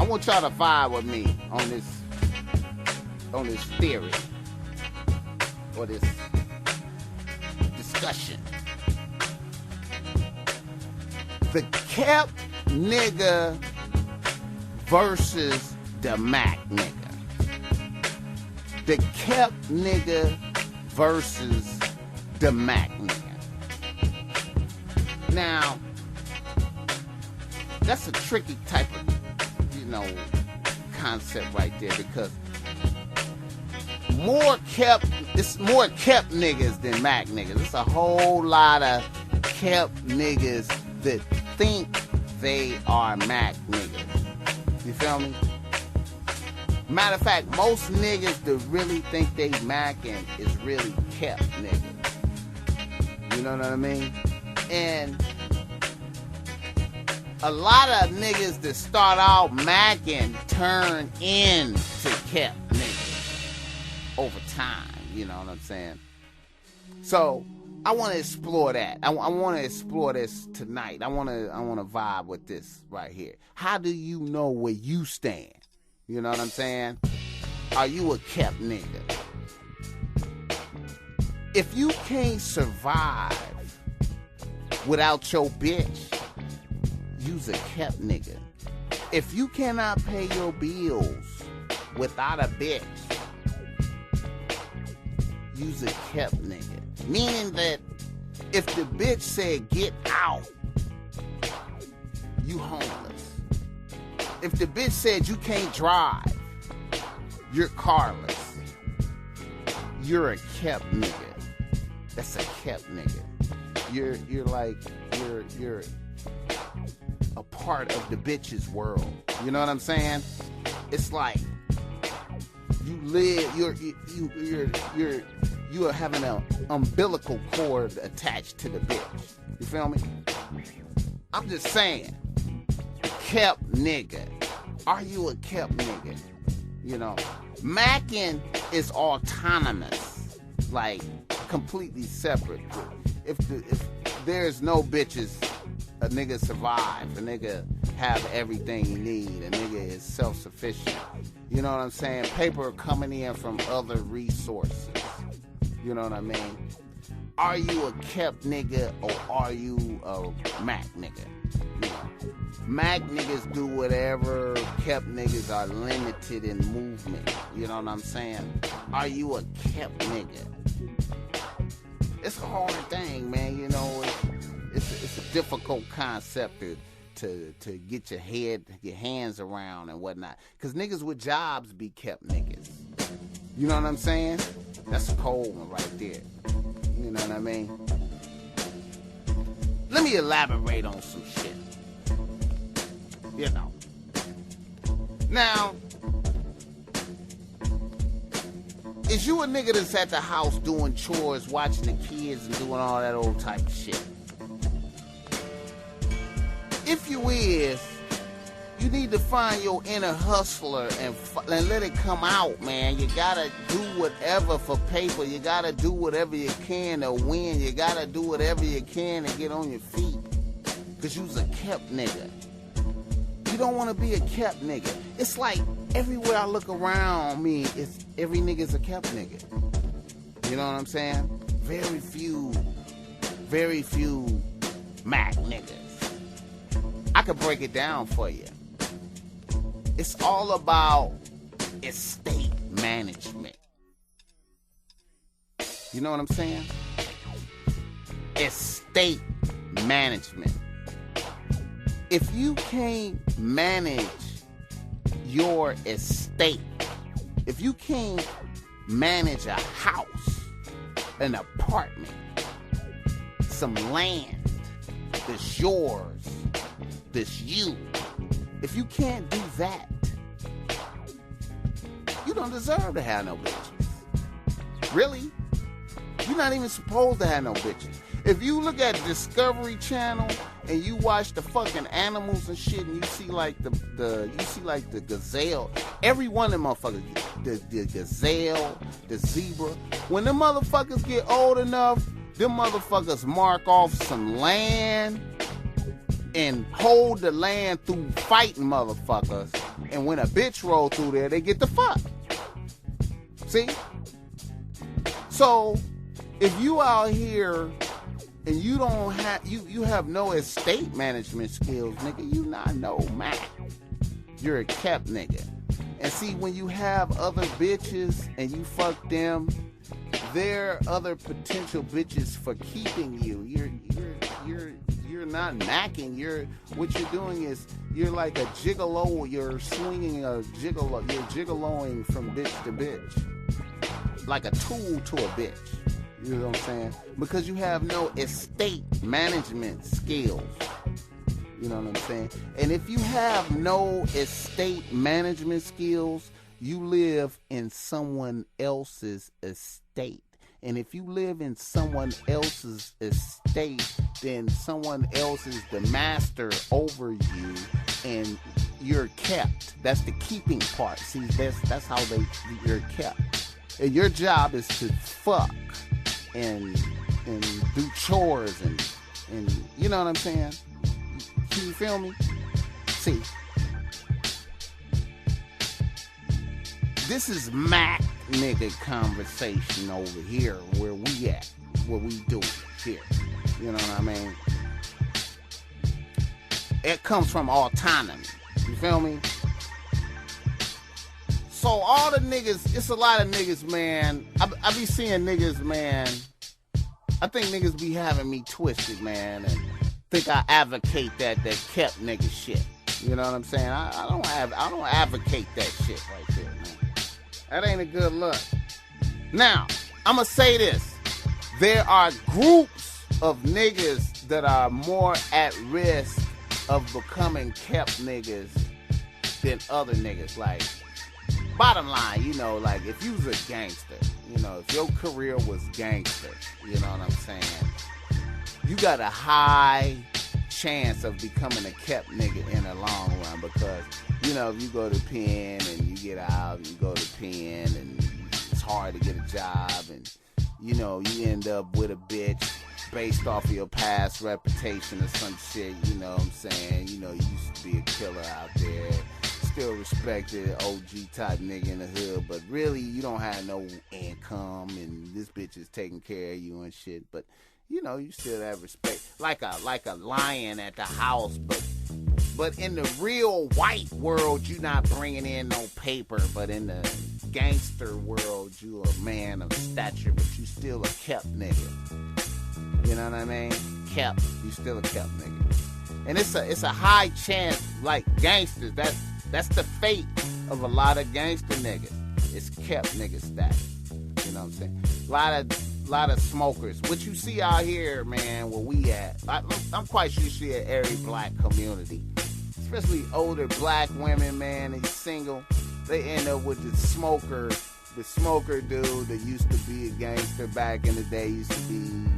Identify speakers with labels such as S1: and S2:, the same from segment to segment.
S1: want y'all to vibe with me on this theory or this discussion. The kept nigga versus the Mac nigga. The kept nigga versus the Mac nigga. Now, that's a tricky type of, concept right there, because it's more kept niggas than Mac niggas. It's a whole lot of kept niggas that think they are Mac niggas. You feel me? Matter of fact, most niggas that really think they Mackin' is really kept niggas. You know what I mean? And a lot of niggas that start out Mackin' turn into kept niggas over time. You know what I'm saying? So I want to explore that. I want to explore this tonight. I want to vibe with this right here. How do you know where you stand? You know what I'm saying? Are you a kept nigga? If you can't survive without your bitch, you's a kept nigga. If you cannot pay your bills without a bitch, you's a kept nigga. Meaning that if the bitch said get out, you homeless. If the bitch said you can't drive, you're carless. You're a kept nigga. That's a kept nigga. You're a part of the bitch's world. You know what I'm saying? It's like you live. You are having an umbilical cord attached to the bitch. You feel me? I'm just saying, kept nigga. Are you a kept nigga? You know, Mackin' is autonomous, like completely separate. If there's no bitches, a nigga survive. A nigga have everything he need. A nigga is self-sufficient. You know what I'm saying? Paper coming in from other resources. You know what I mean? Are you a kept nigga or are you a Mac nigga? You know, Mac niggas do whatever. Kept niggas are limited in movement. You know what I'm saying? Are you a kept nigga? It's a hard thing, man. You know, it's a difficult concept to get your hands around and whatnot. Cause niggas with jobs be kept niggas. You know what I'm saying? That's a cold one right there. You know what I mean? Let me elaborate on some shit. You know. Now, is you a nigga that's at the house doing chores, watching the kids and doing all that old type of shit? If you is, you need to find your inner hustler and let it come out, man. You gotta do whatever for paper. You gotta do whatever you can to win. You gotta do whatever you can to get on your feet. Cause you's a kept nigga. You don't want to be a kept nigga. It's like everywhere I look around me, it's every nigga's a kept nigga. You know what I'm saying? Very few Mac niggas. I could break it down for you. It's all about estate management. You know what I'm saying? Estate management. If you can't manage your estate, if you can't manage a house, an apartment, some land that's yours, that's you, if you can't do that, you don't deserve to have no bitches. Really? You're not even supposed to have no bitches. If you look at Discovery Channel and you watch the fucking animals and shit, and you see like the gazelle, every one of them motherfuckers, the gazelle, the zebra, when them motherfuckers get old enough, them motherfuckers mark off some land. and hold the land through fighting motherfuckers. And when a bitch roll through there, they get the fuck. See? So, if you out here and you don't have, you have no estate management skills, nigga, you not no Mac. You're a kept nigga. And see, when you have other bitches and you fuck them, they're other potential bitches for keeping you. You're not macking. What you're doing is you're like a gigolo. You're swinging a gigolo. You're gigoloing from bitch to bitch, like a tool to a bitch. You know what I'm saying? Because you have no estate management skills. You know what I'm saying? And if you have no estate management skills, you live in someone else's estate. And if you live in someone else's estate, then someone else is the master over you, and you're kept. That's the keeping part. See, that's how you're kept. And your job is to fuck and do chores and you know what I'm saying? Can you feel me? See, this is Mac nigga conversation over here where we at, what we do here. You know what I mean? It comes from autonomy. You feel me? So all the niggas, it's a lot of niggas, man. I be seeing niggas, man. I think niggas be having me twisted, man, and think I advocate that kept nigga shit. You know what I'm saying? I don't advocate that shit right there, man. That ain't a good look. Now, I'ma say this. There are groups of niggas that are more at risk of becoming kept niggas than other niggas. Like, bottom line, you know, like if you was a gangster, you know, if your career was gangster, you know what I'm saying? You got a high chance of becoming a kept nigga in the long run because, you know, if you go to pen and you get out and you go to pen and it's hard to get a job and, you know, you end up with a bitch based off of your past reputation or some shit, you know what I'm saying? You know, you used to be a killer out there, still respected, OG type nigga in the hood, but really you don't have no income and this bitch is taking care of you and shit, but you know, you still have respect, like a lion at the house, but in the real white world, you not bringing in no paper, but in the gangster world, you a man of stature, but you still a kept nigga. You know what I mean? Kept, you still a kept nigga, and it's a high chance, like gangsters. That's the fate of a lot of gangster niggas. It's kept nigga status. You know what I'm saying? A lot of smokers. What you see out here, man, where we at, I'm quite sure you see it every black community. Especially older black women, man, and single. They end up with the smoker dude that used to be a gangster back in the day, used to be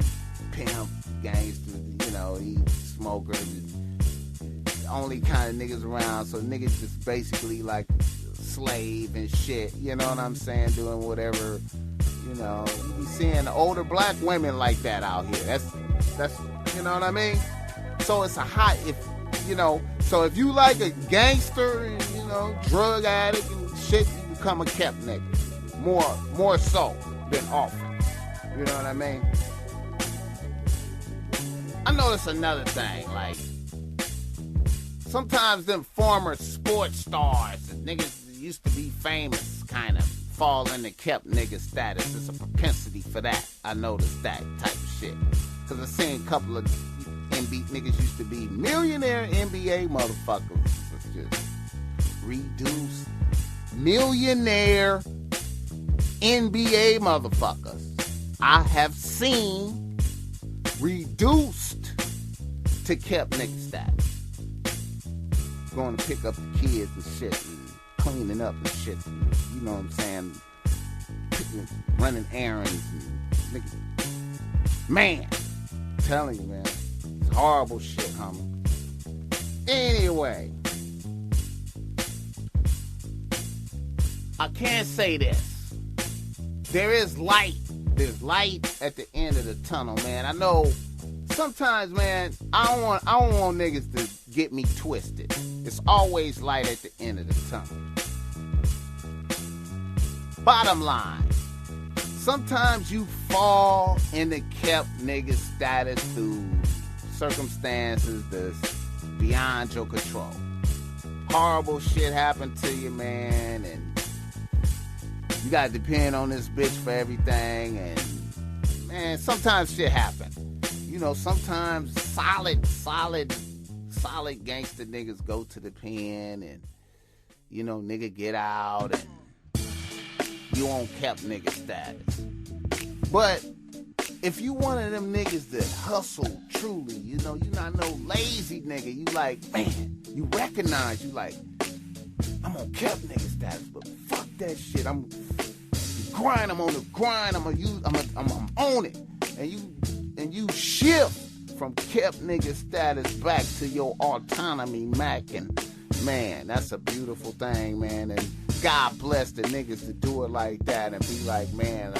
S1: pimp, gangster, you know, he smoker, the only kind of niggas around, so niggas just basically like slave and shit, you know what I'm saying, doing whatever. You know, you seeing older black women like that out here. That's you know what I mean? So it's a hot, so if you like a gangster and, you know, drug addict and shit, you become a kept nigga. More so than often. You know what I mean? I notice another thing, like, sometimes them former sports stars, the niggas that used to be famous, kind of fall into kept nigga status. It's a propensity for that. I noticed that type of shit. Because I seen a couple of niggas used to be millionaire NBA motherfuckers. It's just reduced millionaire NBA motherfuckers. I have seen reduced to kept nigga status. Going to pick up the kids and shit and cleaning up and shit, you know what I'm saying, running errands and nigga. Man, I'm telling you, man, it's horrible shit, homie. Anyway, I can't say this. There is light. There's light at the end of the tunnel, man. I know sometimes, man, I don't want niggas to get me twisted. It's always light at the end of the tunnel. Bottom line, sometimes you fall into kept nigga status through circumstances that's beyond your control. Horrible shit happened to you, man, and you gotta depend on this bitch for everything, and man, sometimes shit happen. You know, sometimes solid gangster niggas go to the pen, and you know, nigga get out, and you on kept nigga status. But if you one of them niggas that hustle truly, you know, you not no lazy nigga, you like, man, you recognize, you like, I'm on kept nigga status, but fuck that shit, I'm on the grind, I'm on it, and you shift from kept nigga status back to your autonomy, Mac, and man, that's a beautiful thing, man, and God bless the niggas to do it like that and be like, man,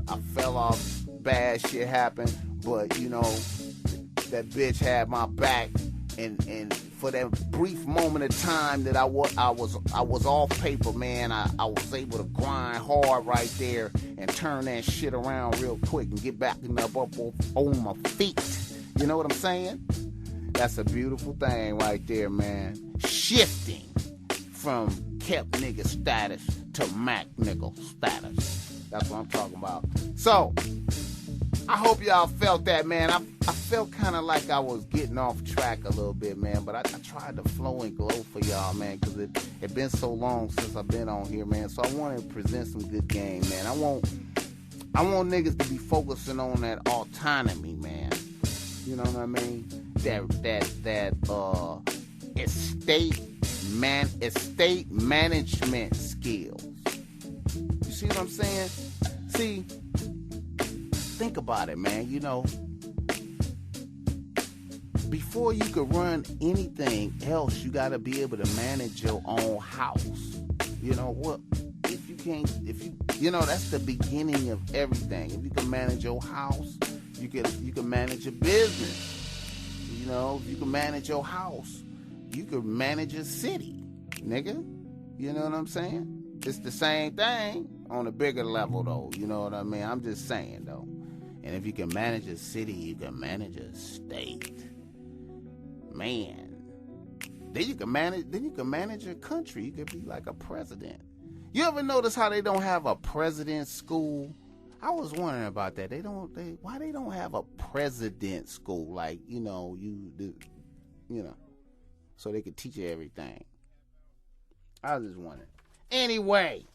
S1: I fell off, bad shit happened, but you know, that bitch had my back, and for that brief moment of time that I was off paper, man, I was able to grind hard right there and turn that shit around real quick and get back up on my feet. You know what I'm saying? That's a beautiful thing right there, man. Shifting from kept nigga status to Mac nigga status. That's what I'm talking about. So, I hope y'all felt that, man. I felt kind of like I was getting off track a little bit, man. But I tried to flow and glow for y'all, man, because it been so long since I've been on here, man. So I want to present some good game, man. I want niggas to be focusing on that autonomy, man. You know what I mean? That estate management skills. You see what I'm saying? See, think about it, man. You know, before you could run anything else, you got to be able to manage your own house. You know what? You know, that's the beginning of everything. If you can manage your house, you can manage your business. You know, if you can manage your house, you can manage a city, nigga. You know what I'm saying? It's the same thing on a bigger level, though. You know what I mean? I'm just saying, though. And if you can manage a city, you can manage a state. Man. Then you can manage a country. You could be like a president. You ever notice how they don't have a president school? I was wondering about that. Why they don't have a president school? Like, you know, so they could teach you everything. I was just wondering. Anyway,